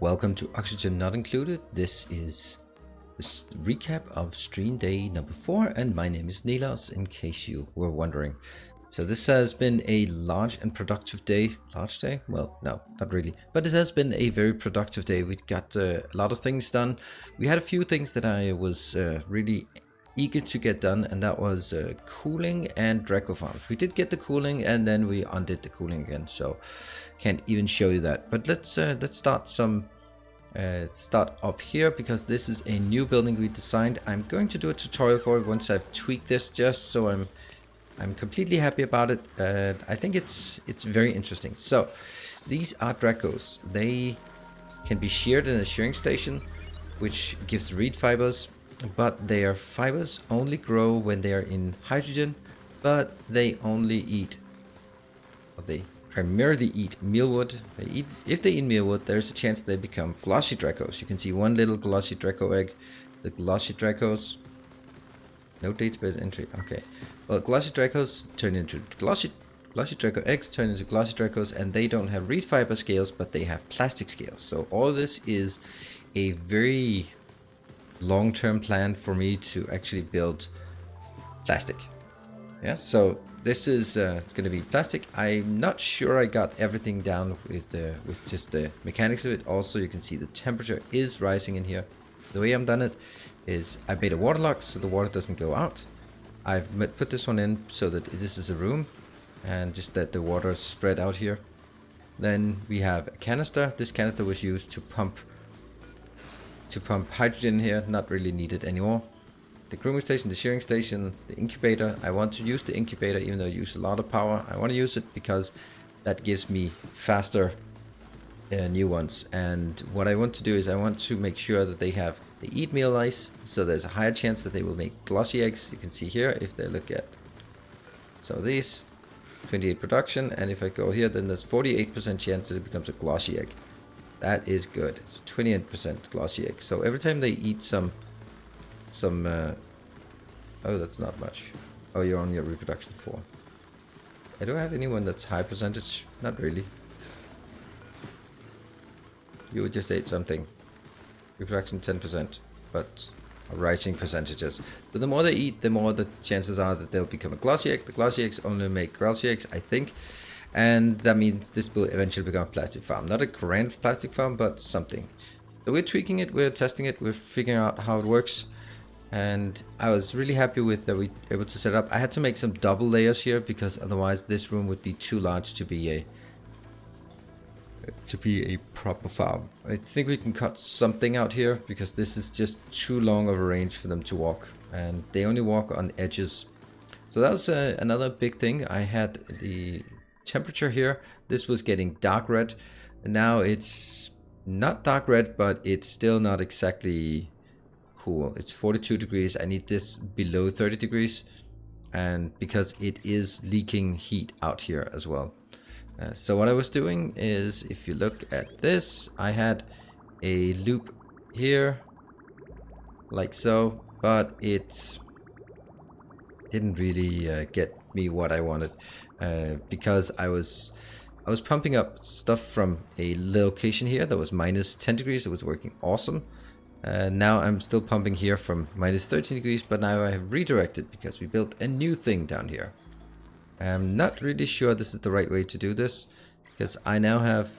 Welcome to Oxygen Not Included. This is this recap of stream day number 4, and my name is Nilaus, in case you were wondering. So this has been a large and productive day. Large day? Well, no, not really. But it has been a very productive day. We got a lot of things done. We had a few things that I was really eager to get done, and that was cooling and DRECKO farms. We did get the cooling, and then we undid the cooling again, so can't even show you that. But let's start up here, because this is a new building we designed. I'm going to do a tutorial for it once I've tweaked this, just so I'm completely happy about it. I think it's very interesting. So these are Dracos. They can be sheared in a shearing station, which gives reed fibers, but their fibers only grow when they are in hydrogen, but they only eat, or they primarily eat mealwood. If they eat mealwood, there's a chance they become glossy Dracos. You can see one little glossy Draco egg. The glossy Dracos, no database entry. Okay, well, glossy Dracos turn into glossy Draco eggs turn into glossy Dracos, and they don't have reed fiber scales, but they have plastic scales. So all this is a very long-term plan for me to actually build plastic. Yeah, so this is it's going to be plastic. I'm not sure I got everything down with just the mechanics of it. Also, you can see the temperature is rising in here. The way I've done it is I made a water lock so the water doesn't go out. I've put this one in so that this is a room, and just that the water is spread out here. Then we have a canister. This canister was used to pump hydrogen in here, not really needed anymore. The grooming station, the shearing station, the incubator. I want to use the incubator even though I use a lot of power. I want to use it because that gives me faster new ones. And what I want to do is I want to make sure that they eat meal lice, so there's a higher chance that they will make glossy eggs. You can see here if they look at, so these 28 production, and if I go here, then there's 48% chance that it becomes a glossy egg. That is good. It's 28% glossy egg. So every time they eat some oh, that's not much. Oh, you're on your reproduction 4. I don't have anyone that's high percentage. Not really. You just ate something. Reproduction 10%, but rising percentages. So the more they eat, the more the chances are that they'll become a glossy egg. The glossy eggs only make glossy eggs, I think. And that means this will eventually become a plastic farm. Not a grand plastic farm, but something. So we're tweaking it, we're testing it, we're figuring out how it works. And I was really happy with that we were able to set up. I had to make some double layers here, because otherwise this room would be too large to be a proper farm. I think we can cut something out here, because this is just too long of a range for them to walk, and they only walk on edges. So that was another big thing. I had the temperature here. This was getting dark red, and now it's not dark red, but it's still not exactly cool. It's 42 degrees. I need this below 30 degrees, and because it is leaking heat out here as well. So what I was doing is, if you look at this, I had a loop here like so, but it didn't really get me what I wanted, because I was pumping up stuff from a location here that was minus 10 degrees. It was working awesome. Now I'm still pumping here from minus 13 degrees, but now I have redirected because we built a new thing down here. I'm not really sure this is the right way to do this, because I now have,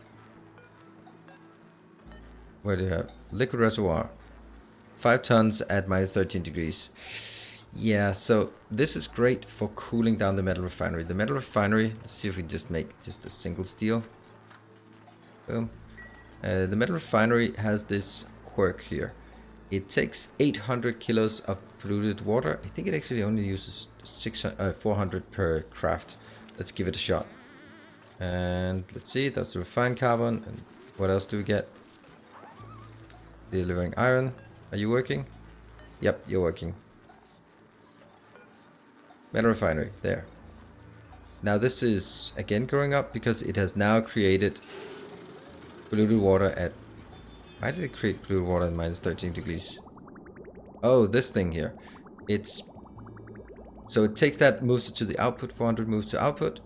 where do you have liquid reservoir, 5 tons at minus 13 degrees. Yeah, so this is great for cooling down the metal refinery. The metal refinery, let's see if we can just make just a single steel. Boom. The metal refinery has this quirk here. It takes 800 kilos of polluted water. I think it actually only uses 400 per craft. Let's give it a shot. And let's see, that's refined carbon. And what else do we get? Delivering iron. Are you working? Yep, you're working. Metal refinery, there. Now this is again going up because it has now created polluted water at, why did it create polluted water at minus 13 degrees? Oh, this thing here. So it takes that, moves it to the output, 400 moves to output,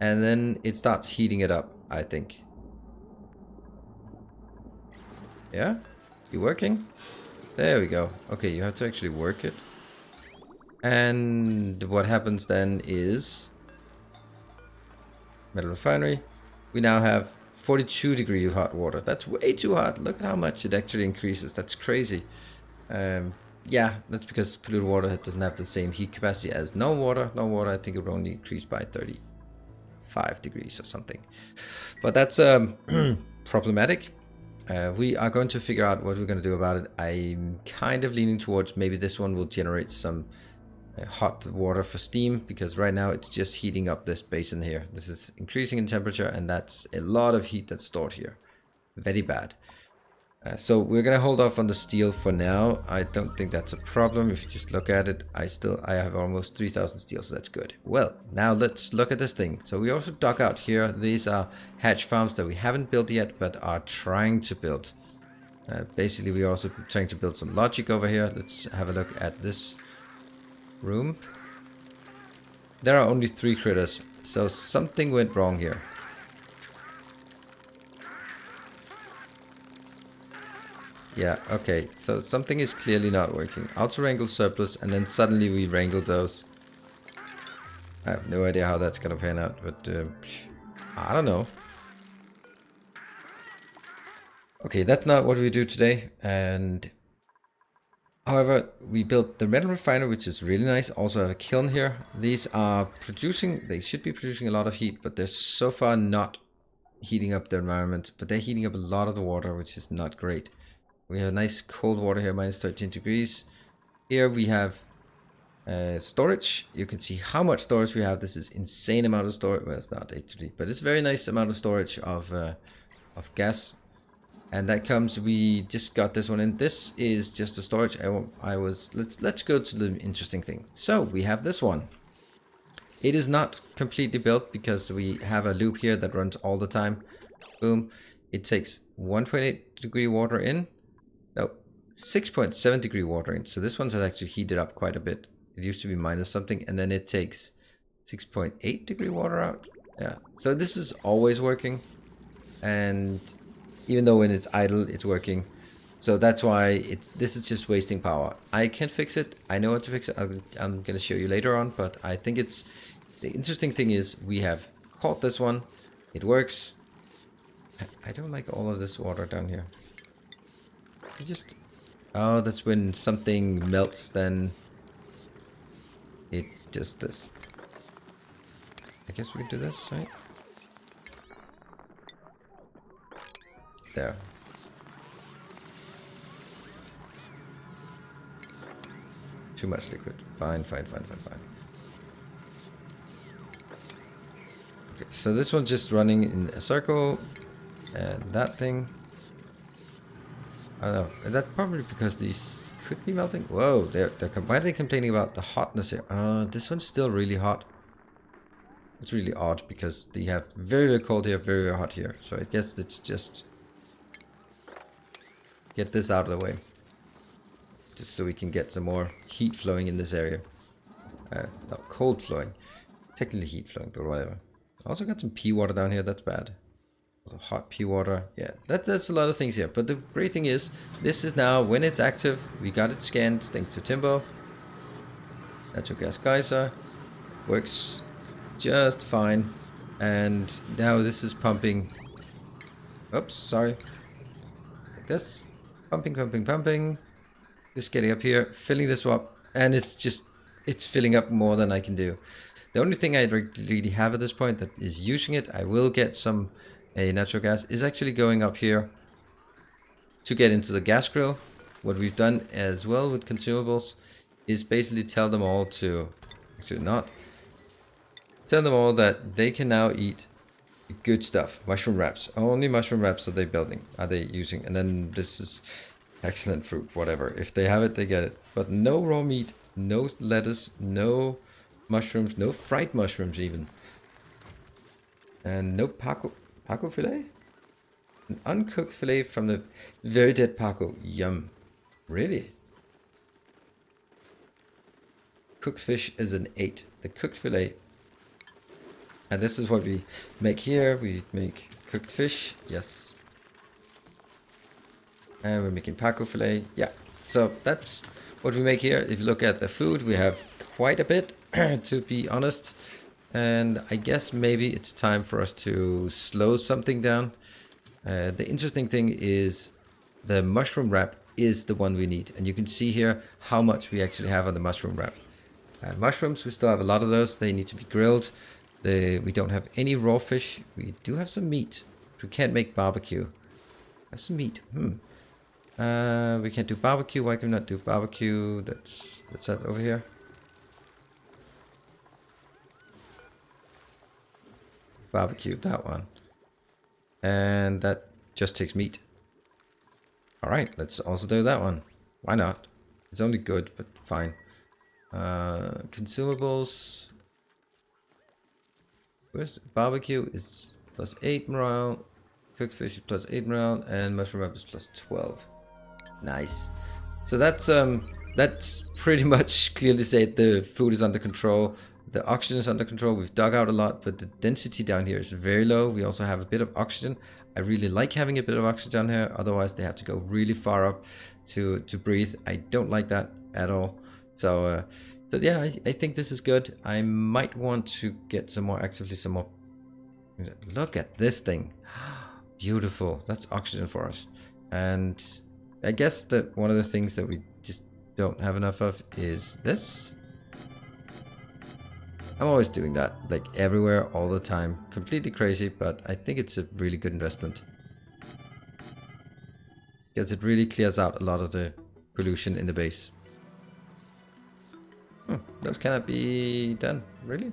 and then it starts heating it up, I think. Yeah? You working? There we go. Okay, you have to actually work it. And what happens then is... Metal refinery. We now have 42-degree hot water. That's way too hot. Look at how much it actually increases. That's crazy. Yeah, that's because polluted water doesn't have the same heat capacity as no water. No water, I think it will only increase by 35 degrees or something. But that's problematic. We are going to figure out what we're going to do about it. I'm kind of leaning towards maybe this one will generate some hot water for steam, because right now it's just heating up this basin here. This is increasing in temperature, and that's a lot of heat that's stored here. Very bad. So we're gonna hold off on the steel for now. I don't think that's a problem. If you just look at it, I have almost 3,000 steel, so that's good. Well, now let's look at this thing. So we also dug out here. These are hatch farms that we haven't built yet, but are trying to build. Basically, we're also trying to build some logic over here. Let's have a look at this room. There are only 3 critters, so something went wrong here. Yeah, okay, so something is clearly not working. Auto-wrangle surplus, and then suddenly we wrangle those. I have no idea how that's gonna pan out, but I don't know. Okay, that's not what we do today, and however, we built the metal refiner, which is really nice. Also have a kiln here. These are producing, they should be producing a lot of heat, but they're so far not heating up the environment, but they're heating up a lot of the water, which is not great. We have nice cold water here, minus 13 degrees. Here we have storage. You can see how much storage we have. This is insane amount of storage. Well, it's not actually, but it's very nice amount of storage of gas. And that comes, we just got this one in. This is just a storage. Let's go to the interesting thing. So we have this one. It is not completely built because we have a loop here that runs all the time. Boom. It takes 1.8 degree water in. No, 6.7 degree water in. So this one's actually heated up quite a bit. It used to be minus something, and then it takes 6.8 degree water out. Yeah. So this is always working. And even though when it's idle, it's working. So that's why this is just wasting power. I can fix it. I know how to fix it. I'm going to show you later on. But I think the interesting thing is we have caught this one. It works. I don't like all of this water down here. Oh, that's when something melts, then it just does. I guess we can do this, right? There. Too much liquid. Fine. Okay, so this one's just running in a circle. And that thing. I don't know. That's probably because these could be melting. Whoa, why are they complaining about the hotness here? This one's still really hot. It's really odd because they have very, very cold here, very, very hot here. So I guess it's just get this out of the way. Just so we can get some more heat flowing in this area. Not cold flowing. Technically heat flowing, but whatever. Also got some pea water down here, that's bad. Hot pea water. Yeah, that's a lot of things here. But the great thing is, this is now, when it's active, we got it scanned thanks to Timbo. Natural gas geyser. Works just fine. And now this is pumping. Oops, sorry. Like this. Pumping. Just getting up here, filling this up. And it's filling up more than I can do. The only thing I really have at this point that is using it, I will get some natural gas, is actually going up here to get into the gas grill. What we've done as well with consumables is basically tell them all to, actually not, tell them all that they can now eat good stuff. Mushroom wraps. Only mushroom wraps are they using. And then this is excellent fruit, whatever. If they have it, they get it. But no raw meat, no lettuce, no mushrooms, no fried mushrooms even. And no Paco fillet? An uncooked fillet from the very dead Paco. Yum. Really? Cooked fish is an 8. The cooked fillet. And this is what we make here. We make cooked fish. Yes. And we're making Paco filet. Yeah, so that's what we make here. If you look at the food, we have quite a bit, to be honest. And I guess maybe it's time for us to slow something down. The interesting thing is the mushroom wrap is the one we need. And you can see here how much we actually have on the mushroom wrap. Mushrooms, we still have a lot of those. They need to be grilled. We don't have any raw fish. We do have some meat. We can't make barbecue. Have some meat. We can't do barbecue. Why can we not do barbecue? That's that over here. Barbecue, that one. And that just takes meat. Alright, let's also do that one. Why not? It's only good, but fine. Consumables. Where's barbecue is plus 8 morale. Cooked fish is plus 8 morale. And mushroom wrap is plus 12. Nice. So that's pretty much clearly said the food is under control. The oxygen is under control. We've dug out a lot, but the density down here is very low. We also have a bit of oxygen. I really like having a bit of oxygen down here. Otherwise, they have to go really far up to breathe. I don't like that at all. So yeah, I think this is good. I might want to get some more Look at this thing. Beautiful. That's oxygen for us. And I guess that one of the things that we just don't have enough of is this. I'm always doing that, like everywhere, all the time. Completely crazy, but I think it's a really good investment. Because it really clears out a lot of the pollution in the base. Those cannot be done, really?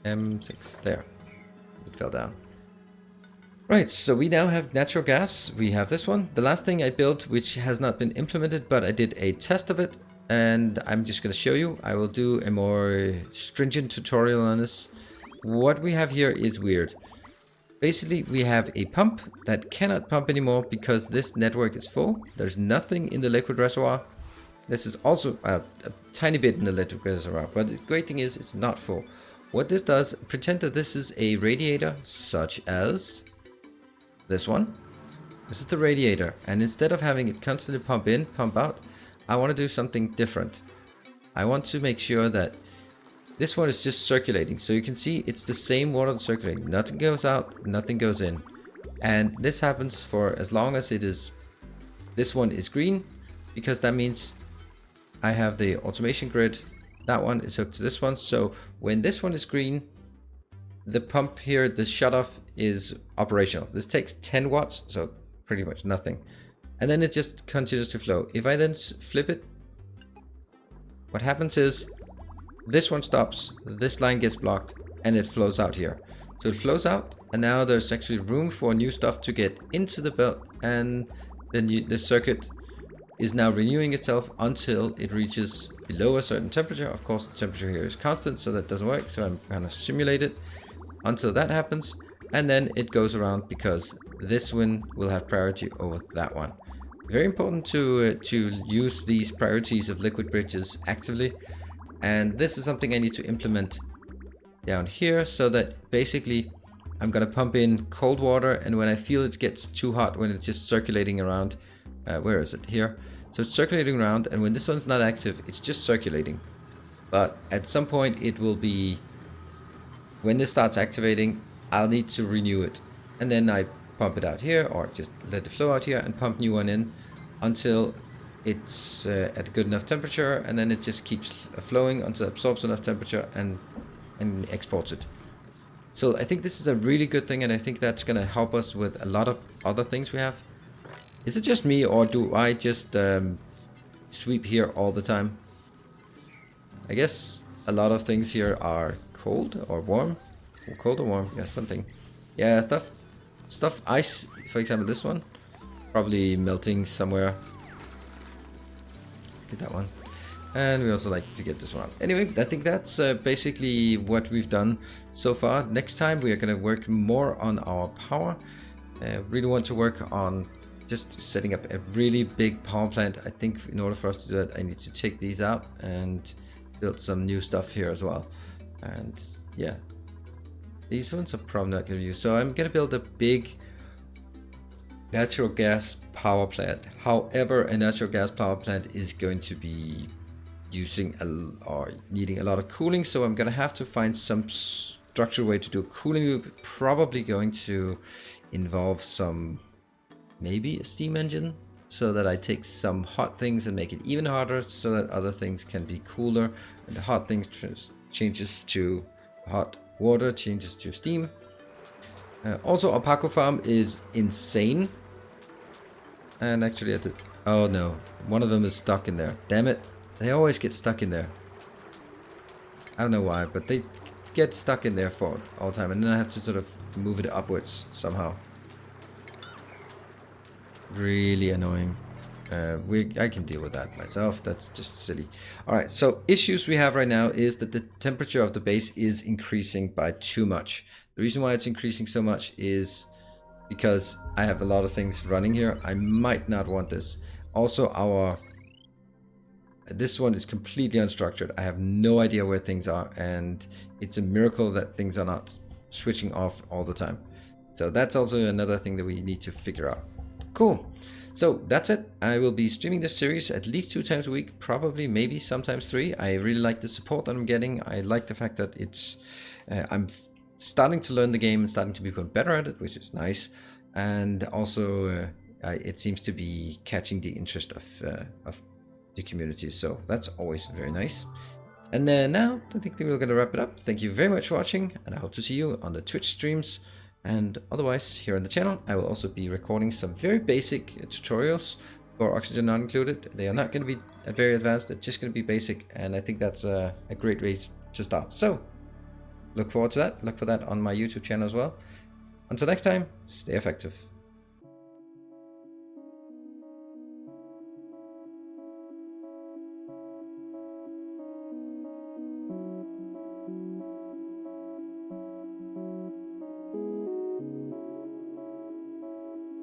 M6, there. It fell down. Right, so we now have natural gas. We have this one. The last thing I built, which has not been implemented, but I did a test of it. And I'm just going to show you. I will do a more stringent tutorial on this. What we have here is weird. Basically, we have a pump that cannot pump anymore because this network is full. There's nothing in the liquid reservoir. This is also a tiny bit in the liquid reservoir, but the great thing is it's not full. What this does, pretend that this is a radiator, such as this one. This is the radiator, and instead of having it constantly pump in, pump out, I want to do something different. I want to make sure that this one is just circulating. So you can see it's the same water circulating. Nothing goes out, nothing goes in. And this happens for as long as it is, this one is green, because that means I have the automation grid. That one is hooked to this one. So when this one is green, the pump here, the shutoff is operational. This takes 10 watts, so pretty much nothing. And then it just continues to flow. If I then flip it, what happens is this one stops, this line gets blocked, and it flows out here. So it flows out, and now there's actually room for new stuff to get into the belt, and then the circuit is now renewing itself until it reaches below a certain temperature. Of course, the temperature here is constant, so that doesn't work. So I'm going to simulate it until that happens, and then it goes around because this one will have priority over that one. Very important to use these priorities of liquid bridges actively, and this is something I need to implement down here, so that basically I'm gonna pump in cold water, and when I feel it gets too hot, when it's just circulating around, where is it? Here. So it's circulating around, and when this one's not active, it's just circulating. But at some point it will be, when this starts activating, I'll need to renew it. And then I pump it out here, or just let it flow out here and pump new one in until it's at a good enough temperature, and then it just keeps flowing until it absorbs enough temperature and exports it. So I think this is a really good thing, and I think that's going to help us with a lot of other things we have. Is it just me, or do I just sweep here all the time? I guess a lot of things here are cold or warm. Or cold or warm, yeah, something. Yeah, stuff, ice, for example, this one. Probably melting somewhere. Let's get that one. And we also like to get this one out. Anyway, I think that's basically what we've done so far. Next time we are going to work more on our power. Really want to work on just setting up a really big power plant. I think in order for us to do that, I need to take these out and build some new stuff here as well. And yeah, These ones are probably not going to use. So I'm going to build a big natural gas power plant. However, a natural gas power plant is going to be using or needing a lot of cooling. So I'm going to have to find some structured way to do a cooling loop. Probably going to involve some, maybe a steam engine, so that I take some hot things and make it even hotter so that other things can be cooler. And the hot things changes to hot water, changes to steam. Also, alpaca farm is insane. And actually, oh no, one of them is stuck in there. Damn it, they always get stuck in there. I don't know why, but they get stuck in there for all the time, and then I have to sort of move it upwards somehow. Really annoying. I can deal with that myself. That's just silly. All right, so issues we have right now is that the temperature of the base is increasing by too much. The reason why it's increasing so much is because I have a lot of things running here. I might not want this. Also, this one is completely unstructured. I have no idea where things are, and it's a miracle that things are not switching off all the time. So that's also another thing that we need to figure out. Cool. So that's it. I will be streaming this series at least 2 times a week, probably, maybe sometimes 3. I really like the support that I'm getting. I like the fact that it's I'm starting to learn the game and starting to become better at it, which is nice. And also it seems to be catching the interest of the community, so that's always very nice. And then now I think we're going to wrap it up. Thank you very much for watching, and I hope to see you on the Twitch streams. And otherwise, here on the channel, I will also be recording some very basic tutorials for Oxygen Not Included. They are not going to be very advanced, they're just going to be basic, and I think that's a great way to start. So, look forward to that. Look for that on my YouTube channel as well. Until next time, stay effective.